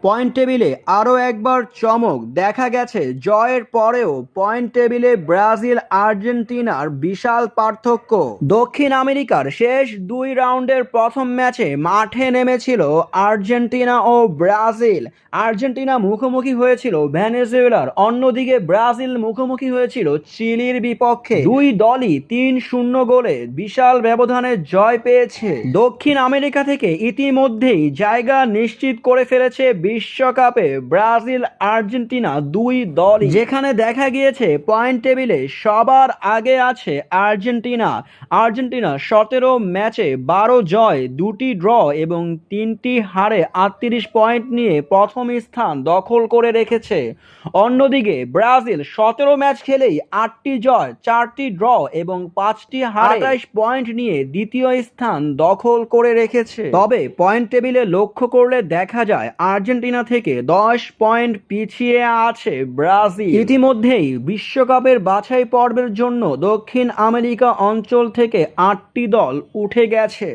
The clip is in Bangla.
পয়েন্ট টেবিলে আরও একবার চমক দেখা গেছে। জয়ের পরেও পয়েন্ট টেবিলে ব্রাজিল আর্জেন্টিনার বিশাল পার্থক্য। দক্ষিণ আমেরিকার শেষ দুই রাউন্ডের প্রথম ম্যাচে মাঠে নেমেছিল আর্জেন্টিনা ও ব্রাজিল। আর্জেন্টিনা মুখোমুখি হয়েছিল ভেনেজুয়েলার, অন্যদিকে ব্রাজিল মুখোমুখি হয়েছিল চিলির বিপক্ষে। দুই দলই ৩-০ গোলে বিশাল ব্যবধানে জয় পেয়েছে। দক্ষিণ আমেরিকা থেকে ইতিমধ্যেই জায়গা নিশ্চিত করে ফেলেছে বিশ্বকাপে ব্রাজিল আর্জেন্টিনা দুই দলই, যেখানে দেখা গিয়েছে পয়েন্ট টেবিলে সবার আগে আছে আর্জেন্টিনা। আর্জেন্টিনা ১৭ ম্যাচে ১২ জয়, ২টি ড্র এবং ৩টি হারে ৩৮ পয়েন্ট নিয়ে প্রথম স্থান দখল করে রেখেছে। অন্যদিকে ব্রাজিল ১৭ ম্যাচ খেলেই ৮টি জয়, ৪টি ড্র এবং ৫টি হারে ২৮ পয়েন্ট নিয়ে দ্বিতীয় স্থান দখল করে রেখেছে। তবে পয়েন্ট টেবিলে লক্ষ্য করলে দেখা যায় আর্জেন্টিনা থেকে ১০ পয়েন্ট পিছিয়ে আছে ব্রাজিল। ইতিমধ্যেই বিশ্বকাপের বাছাই পর্বের জন্য দক্ষিণ আমেরিকা অঞ্চল থেকে ৮টি দল উঠে গেছে।